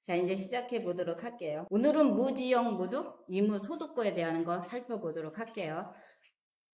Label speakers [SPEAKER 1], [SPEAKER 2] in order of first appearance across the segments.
[SPEAKER 1] 자, 이제 시작해 보도록 할게요. 오늘은 무지영 무득, 이무소득고에 대한 거 살펴보도록 할게요.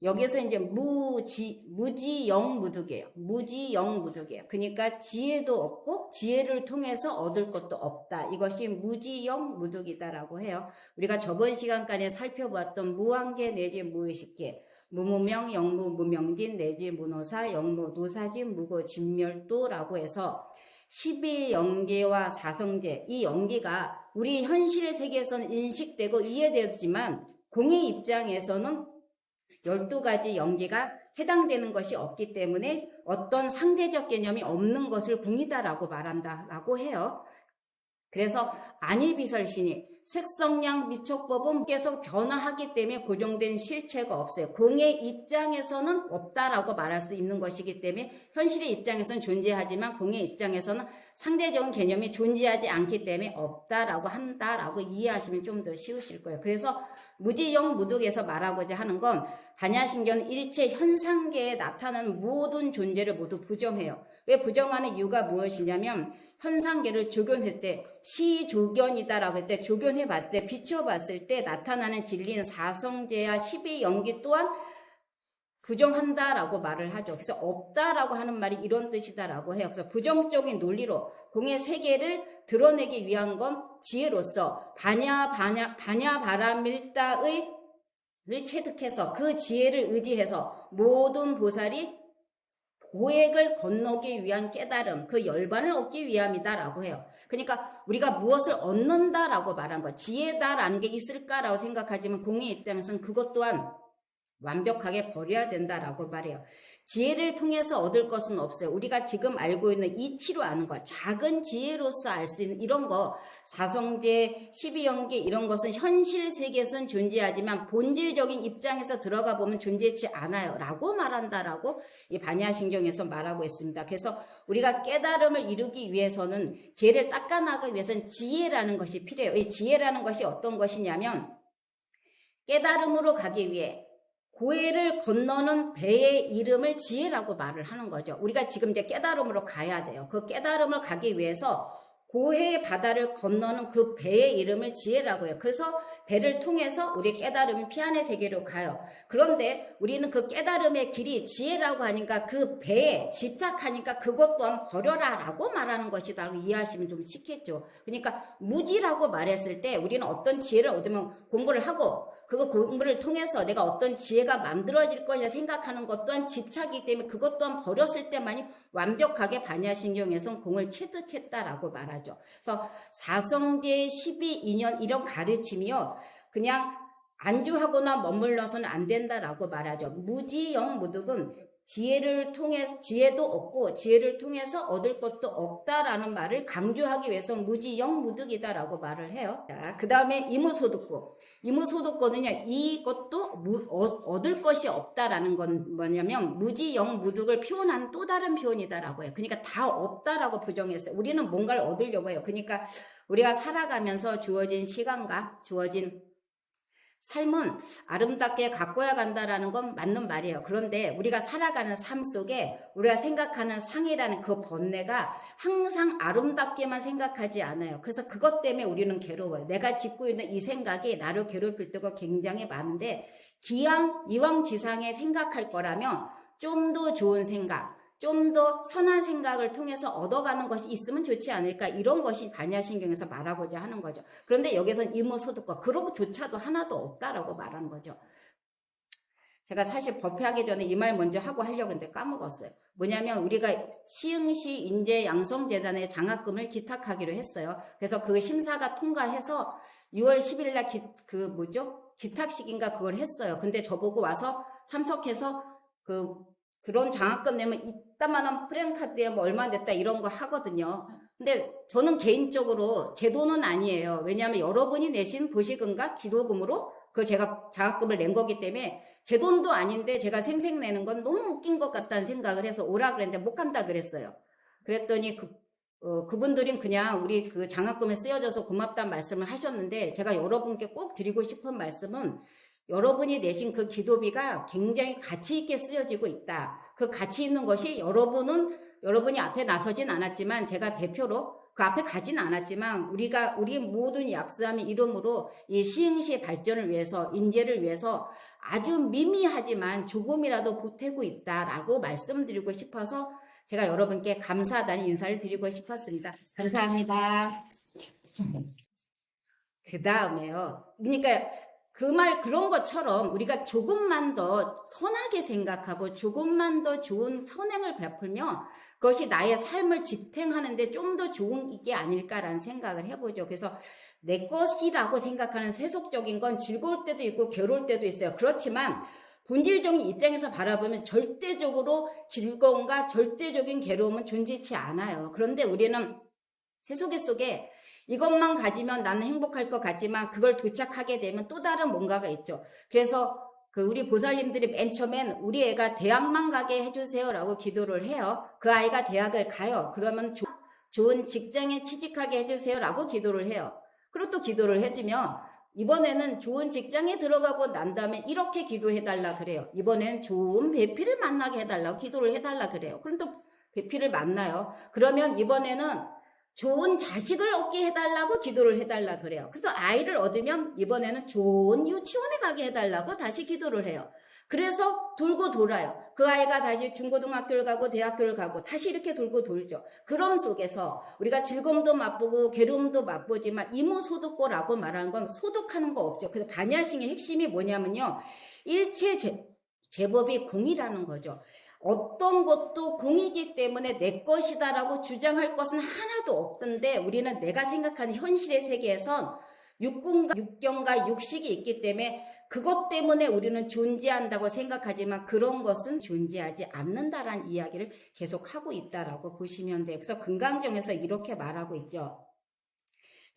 [SPEAKER 1] 여기서 이제 무지영 무득이에요. 무지영 무득이에요. 그러니까 지혜도 없고 지혜를 통해서 얻을 것도 없다. 이것이 무지영 무득이다라고 해요. 우리가 저번 시간까지 살펴봤던 무한계 내지 무의식계, 무무명, 영무, 무명진 내지 무노사, 영무, 노사진, 무고, 진멸도라고 해서 12영계와 사성제, 이 영계가 우리 현실 세계에서는 인식되고 이해되지만 공의 입장에서는 12가지 영계가 해당되는 것이 없기 때문에 어떤 상대적 개념이 없는 것을 공이다라고 말한다라고 해요. 그래서 안일비설신이 색성량 미촉법은 계속 변화하기 때문에 고정된 실체가 없어요. 공의 입장에서는 없다라고 말할 수 있는 것이기 때문에 현실의 입장에서는 존재하지만 공의 입장에서는 상대적인 개념이 존재하지 않기 때문에 없다라고 한다라고 이해하시면 좀 더 쉬우실 거예요. 그래서 무지영 무득에서 말하고자 하는 건 반야신경은 일체 현상계에 나타나는 모든 존재를 모두 부정해요. 왜 부정하는 이유가 무엇이냐면 현상계를 조견했을 때 시조견이다라고 할 때 조견해 봤을 때 비추어 봤을 때 나타나는 진리는 사성제와 12영기 또한 부정한다라고 말을 하죠. 그래서 없다라고 하는 말이 이런 뜻이다라고 해요. 그래서 부정적인 논리로 공의 세계를 드러내기 위한 건 지혜로서 반야바라밀다의 체득해서 그 지혜를 의지해서 모든 보살이 고액을 건너기 위한 깨달음, 그 열반을 얻기 위함이다라고 해요. 그러니까 우리가 무엇을 얻는다라고 말한 거, 지혜다라는 게 있을까라고 생각하지만 공의 입장에서는 그것 또한 완벽하게 버려야 된다라고 말해요. 지혜를 통해서 얻을 것은 없어요. 우리가 지금 알고 있는 이치로 아는 것, 작은 지혜로서 알 수 있는 이런 거, 사성제, 12영계 이런 것은 현실 세계에서는 존재하지만 본질적인 입장에서 들어가 보면 존재치 않아요. 라고 말한다라고 이 반야신경에서 말하고 있습니다. 그래서 우리가 깨달음을 이루기 위해서는 지혜를 닦아나가기 위해서는 지혜라는 것이 필요해요. 이 지혜라는 것이 어떤 것이냐면 깨달음으로 가기 위해 고해를 건너는 배의 이름을 지혜라고 말을 하는 거죠. 우리가 지금 이제 깨달음으로 가야 돼요. 그 깨달음을 가기 위해서 고해의 바다를 건너는 그 배의 이름을 지혜라고 해요. 그래서 배를 통해서 우리 깨달음이 피안의 세계로 가요. 그런데 우리는 그 깨달음의 길이 지혜라고 하니까 그 배에 집착하니까 그것 또한 버려라 라고 말하는 것이다. 이해하시면 좀 쉽겠죠. 그러니까 무지라고 말했을 때 우리는 어떤 지혜를 얻으면 공부를 하고 그거 공부를 통해서 내가 어떤 지혜가 만들어질 것이라 생각하는 것 또한 집착이기 때문에 그것 또한 버렸을 때만이 완벽하게 반야신경에서 공을 체득했다라고 말하죠. 그래서 사성제 12인연 이런 가르침이요. 그냥 안주하거나 머물러서는 안 된다라고 말하죠. 무지영 무득은 지혜를 통해서 지혜도 없고 지혜를 통해서 얻을 것도 없다라는 말을 강조하기 위해서 무지영 무득이다라고 말을 해요. 자, 그 다음에 이무소득고. 이무소득고는요, 이것도 얻을 것이 없다라는 건 뭐냐면 무지영 무득을 표현하는 또 다른 표현이다라고 해요. 그러니까 다 없다라고 부정했어요. 우리는 뭔가를 얻으려고 해요. 그러니까 우리가 살아가면서 주어진 시간과 주어진 삶은 아름답게 가꿔야 간다라는 건 맞는 말이에요. 그런데 우리가 살아가는 삶 속에 우리가 생각하는 상이라는 그 번뇌가 항상 아름답게만 생각하지 않아요. 그래서 그것 때문에 우리는 괴로워요. 내가 짓고 있는 이 생각이 나를 괴롭힐 때가 굉장히 많은데 이왕지상에 생각할 거라면 좀 더 좋은 생각, 좀 더 선한 생각을 통해서 얻어가는 것이 있으면 좋지 않을까 이런 것이 반야신경에서 말하고자 하는 거죠. 그런데 여기서는 이무소득과 그런 것조차도 하나도 없다라고 말하는 거죠. 제가 사실 법회하기 전에 이 말 먼저 하고 하려고 했는데 까먹었어요. 뭐냐면 우리가 시흥시 인재양성재단에 장학금을 기탁하기로 했어요. 그래서 그 심사가 통과해서 6월 10일 날 기탁식인가 그걸 했어요. 근데 저보고 와서 참석해서 그런 장학금 내면 이따만한 프랭카드에 뭐 얼마 냈다 이런 거 하거든요. 근데 저는 개인적으로 제 돈은 아니에요. 왜냐하면 여러분이 내신 보시금과 기도금으로 그 제가 장학금을 낸 거기 때문에 제 돈도 아닌데 제가 생색 내는 건 너무 웃긴 것 같다는 생각을 해서 오라 그랬는데 못 간다 그랬어요. 그랬더니 그분들은 그냥 우리 그 장학금에 쓰여져서 고맙다는 말씀을 하셨는데 제가 여러분께 꼭 드리고 싶은 말씀은 여러분이 내신 그 기도비가 굉장히 가치 있게 쓰여지고 있다. 그 가치 있는 것이 여러분이 앞에 나서진 않았지만 제가 대표로 그 앞에 가진 않았지만 우리 모든 약수함의 이름으로 이 시흥시의 발전을 위해서, 인재를 위해서 아주 미미하지만 조금이라도 보태고 있다라고 말씀드리고 싶어서 제가 여러분께 감사하다는 인사를 드리고 싶었습니다. 감사합니다. 그 다음에요. 그러니까 그런 것처럼 우리가 조금만 더 선하게 생각하고 조금만 더 좋은 선행을 베풀면 그것이 나의 삶을 지탱하는데 좀 더 좋은 게 아닐까라는 생각을 해보죠. 그래서 내 것이라고 생각하는 세속적인 건 즐거울 때도 있고 괴로울 때도 있어요. 그렇지만 본질적인 입장에서 바라보면 절대적으로 즐거움과 절대적인 괴로움은 존재치 않아요. 그런데 우리는 세속의 속에 이것만 가지면 나는 행복할 것 같지만 그걸 도착하게 되면 또 다른 뭔가가 있죠. 그래서 우리 보살님들이 맨 처음엔 우리 애가 대학만 가게 해주세요라고 기도를 해요. 그 아이가 대학을 가요. 그러면 좋은 직장에 취직하게 해주세요라고 기도를 해요. 그리고 또 기도를 해주면 이번에는 좋은 직장에 들어가고 난 다음에 이렇게 기도해달라 그래요. 이번엔 좋은 배필을 만나게 해달라고 기도를 해달라 그래요. 그럼 또 배필을 만나요. 그러면 이번에는 좋은 자식을 얻게 해달라고 기도를 해달라 그래요. 그래서 아이를 얻으면 이번에는 좋은 유치원에 가게 해달라고 다시 기도를 해요. 그래서 돌고 돌아요. 그 아이가 다시 중고등학교를 가고 대학교를 가고 다시 이렇게 돌고 돌죠. 그런 속에서 우리가 즐거움도 맛보고 괴로움도 맛보지만 이무소득고라고 말하는 건 소득하는 거 없죠. 그래서 반야싱의 핵심이 뭐냐면요. 일체 제법이 공이라는 거죠. 어떤 것도 공이기 때문에 내 것이다라고 주장할 것은 하나도 없던데 우리는 내가 생각하는 현실의 세계에선 육경과 육식이 있기 때문에 그것 때문에 우리는 존재한다고 생각하지만 그런 것은 존재하지 않는다라는 이야기를 계속하고 있다라고 보시면 돼요. 그래서 금강경에서 이렇게 말하고 있죠.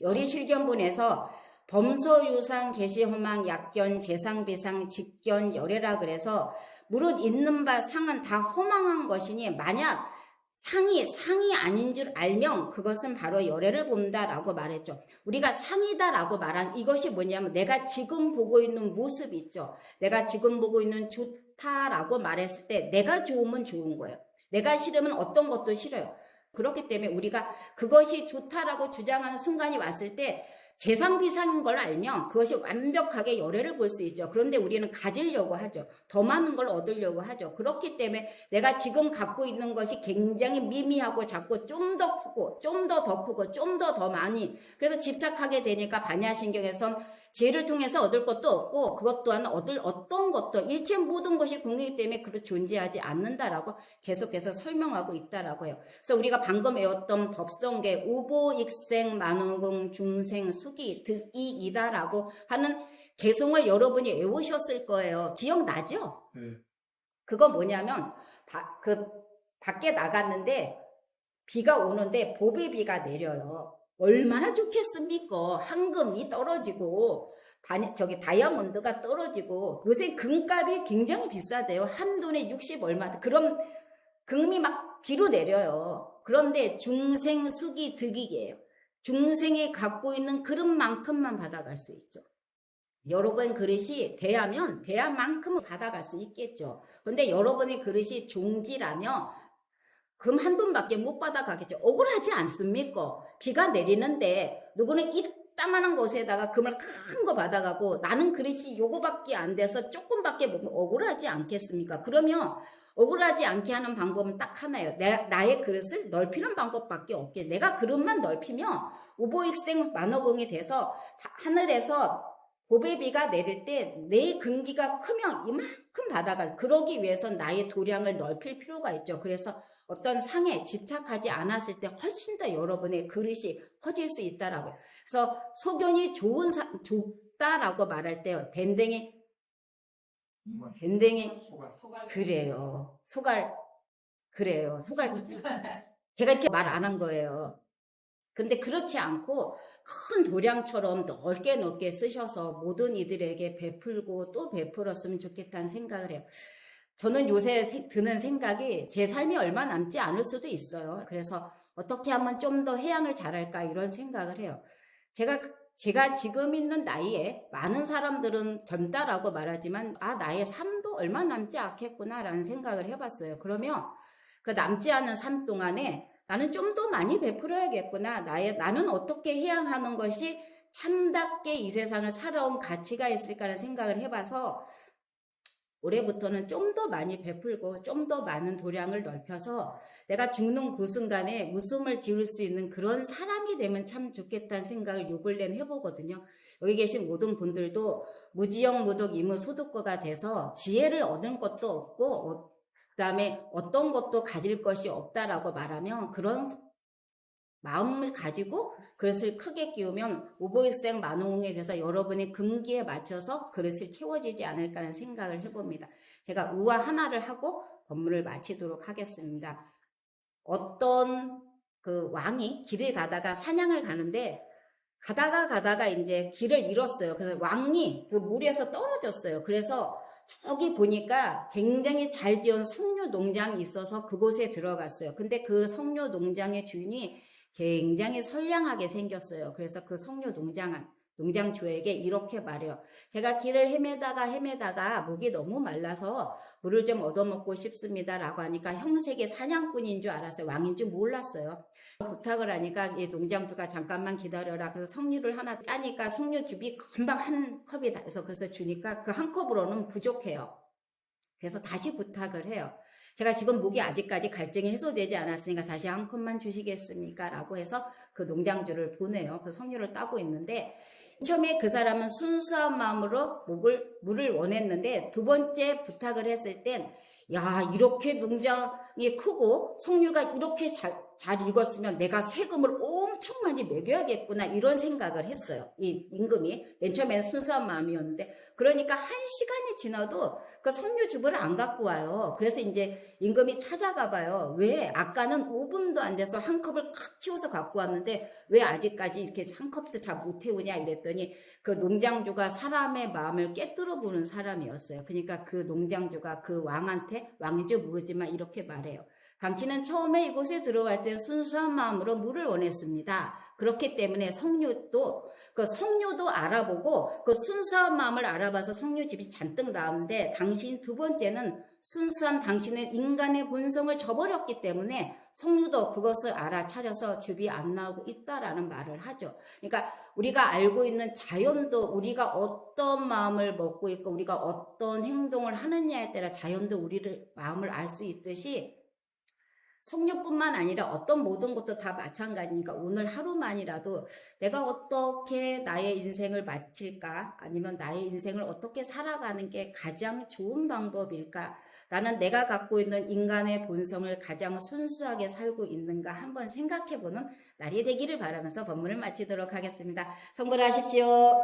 [SPEAKER 1] 열의실견본에서 범서유상 계시허망 약견 재상비상 직견 열애라 그래서 무릇 있는 바 상은 다 허망한 것이니 만약 상이 아닌 줄 알면 그것은 바로 열애를 본다라고 말했죠. 우리가 상이다라고 말한 이것이 뭐냐면 내가 지금 보고 있는 모습 있죠. 내가 지금 보고 있는 좋다라고 말했을 때 내가 좋으면 좋은 거예요. 내가 싫으면 어떤 것도 싫어요. 그렇기 때문에 우리가 그것이 좋다라고 주장하는 순간이 왔을 때 재상비상인 걸 알면 그것이 완벽하게 열애를 볼 수 있죠. 그런데 우리는 가지려고 하죠. 더 많은 걸 얻으려고 하죠. 그렇기 때문에 내가 지금 갖고 있는 것이 굉장히 미미하고 작고 좀 더 크고 좀 더 크고 좀 더 많이 그래서 집착하게 되니까 반야신경에선 죄를 통해서 얻을 것도 없고 그것 또한 얻을 어떤 것도 일체 모든 것이 공이기 때문에 그렇게 존재하지 않는다라고 계속해서 설명하고 있다라고 해요. 그래서 우리가 방금 외웠던 법성계 우보익생 만원공 중생 수기 득이이다라고 하는 개송을 여러분이 외우셨을 거예요. 기억나죠? 그거 뭐냐면 밖에 나갔는데 비가 오는데 보배비가 내려요. 얼마나 좋겠습니까? 황금이 떨어지고 다이아몬드가 떨어지고 요새 금값이 굉장히 비싸대요. 한 돈에 60 얼마. 그럼 금이 막 비로 내려요. 그런데 중생 수기 득이에요. 중생이 갖고 있는 그릇만큼만 받아갈 수 있죠. 여러분 그릇이 대야면 대야만큼은 받아갈 수 있겠죠. 그런데 여러분의 그릇이 종지라면 금 한 돈밖에 못 받아가겠죠. 억울하지 않습니까? 비가 내리는데 누구는 이따만한 곳에다가 금을 큰 거 받아가고 나는 그릇이 요거밖에 안 돼서 조금밖에 못 억울하지 않겠습니까? 그러면 억울하지 않게 하는 방법은 딱 하나예요. 나의 그릇을 넓히는 방법밖에 없게. 내가 그릇만 넓히면 우보익생 만호공이 돼서 하늘에서 보배비가 내릴 때 내 근기가 크면 이만큼 받아갈. 그러기 위해선 나의 도량을 넓힐 필요가 있죠. 그래서 어떤 상에 집착하지 않았을 때 훨씬 더 여러분의 그릇이 커질 수 있다라고요. 그래서 소견이 좋다라고 말할 때 밴댕이 그래요. 그래요. 제가 이렇게 말 안 한 거예요. 근데 그렇지 않고 큰 도량처럼 넓게 쓰셔서 모든 이들에게 베풀고 또 베풀었으면 좋겠다는 생각을 해요. 저는 요새 드는 생각이 제 삶이 얼마 남지 않을 수도 있어요. 그래서 어떻게 하면 좀 더 해양을 잘할까 이런 생각을 해요. 제가 지금 있는 나이에 많은 사람들은 젊다라고 말하지만 나의 삶도 얼마 남지 않겠구나라는 생각을 해봤어요. 그러면 그 남지 않은 삶 동안에 나는 좀 더 많이 베풀어야겠구나. 나는 어떻게 해야 하는 것이 참답게 이 세상을 살아온 가치가 있을까라는 생각을 해봐서 올해부터는 좀 더 많이 베풀고 좀 더 많은 도량을 넓혀서 내가 죽는 그 순간에 웃음을 지을 수 있는 그런 사람이 되면 참 좋겠다는 생각을 요 근래는 해보거든요. 여기 계신 모든 분들도 무지영 무덕 이무 소득거가 돼서 지혜를 얻은 것도 없고 그 다음에 어떤 것도 가질 것이 없다라고 말하면 그런 마음을 가지고 그릇을 크게 끼우면 오보일생 만호궁에 대해서 여러분의 근기에 맞춰서 그릇을 채워지지 않을까라는 생각을 해봅니다. 제가 우화 하나를 하고 법문을 마치도록 하겠습니다. 어떤 그 왕이 길을 가다가 사냥을 가는데 가다가 이제 길을 잃었어요. 그래서 왕이 그 물에서 떨어졌어요. 그래서 저기 보니까 굉장히 잘 지은 석류 농장이 있어서 그곳에 들어갔어요. 근데 그 석류 농장의 주인이 굉장히 선량하게 생겼어요. 그래서 그 석류 농장주에게 이렇게 말해요. 제가 길을 헤매다가 목이 너무 말라서 물을 좀 얻어먹고 싶습니다. 라고 하니까 형색의 사냥꾼인 줄 알았어요. 왕인 줄 몰랐어요. 부탁을 하니까 이 농장주가 잠깐만 기다려라. 그래서 석류를 하나 따니까 석류즙이 금방 한 컵이 다해서 그래서 주니까 그 한 컵으로는 부족해요. 그래서 다시 부탁을 해요. 제가 지금 목이 아직까지 갈증이 해소되지 않았으니까 다시 한 컵만 주시겠습니까? 라고 해서 그 농장주를 보내요. 그 석류를 따고 있는데 처음에 그 사람은 순수한 마음으로 물을 원했는데 두 번째 부탁을 했을 땐 야, 이렇게 농장이 크고 석류가 이렇게 잘 익었으면 내가 세금을 엄청 많이 매겨야겠구나 이런 생각을 했어요. 이 임금이 맨 처음에는 순수한 마음이었는데 그러니까 한 시간이 지나도 그 석류즙을 안 갖고 와요. 그래서 이제 임금이 찾아가 봐요. 왜 아까는 5분도 안 돼서 한 컵을 칵 튀워서 갖고 왔는데 왜 아직까지 이렇게 한 컵도 잘 못 태우냐 이랬더니 그 농장주가 사람의 마음을 깨뜨려 보는 사람이었어요. 그러니까 그 농장주가 그 왕한테 왕인 줄 모르지만 이렇게 말해요. 당신은 처음에 이곳에 들어왔을 때 순수한 마음으로 물을 원했습니다. 그렇기 때문에 석류도 알아보고 그 순수한 마음을 알아봐서 석류즙이 잔뜩 나오는데 당신 두 번째는 순수한 당신의 인간의 본성을 저버렸기 때문에 석류도 그것을 알아차려서 즙이 안 나오고 있다라는 말을 하죠. 그러니까 우리가 알고 있는 자연도 우리가 어떤 마음을 먹고 있고 우리가 어떤 행동을 하느냐에 따라 자연도 우리를 마음을 알 수 있듯이 석류뿐만 아니라 어떤 모든 것도 다 마찬가지니까 오늘 하루만이라도 내가 어떻게 나의 인생을 마칠까 아니면 나의 인생을 어떻게 살아가는 게 가장 좋은 방법일까 나는 내가 갖고 있는 인간의 본성을 가장 순수하게 살고 있는가 한번 생각해보는 날이 되기를 바라면서 법문을 마치도록 하겠습니다. 성불하십시오.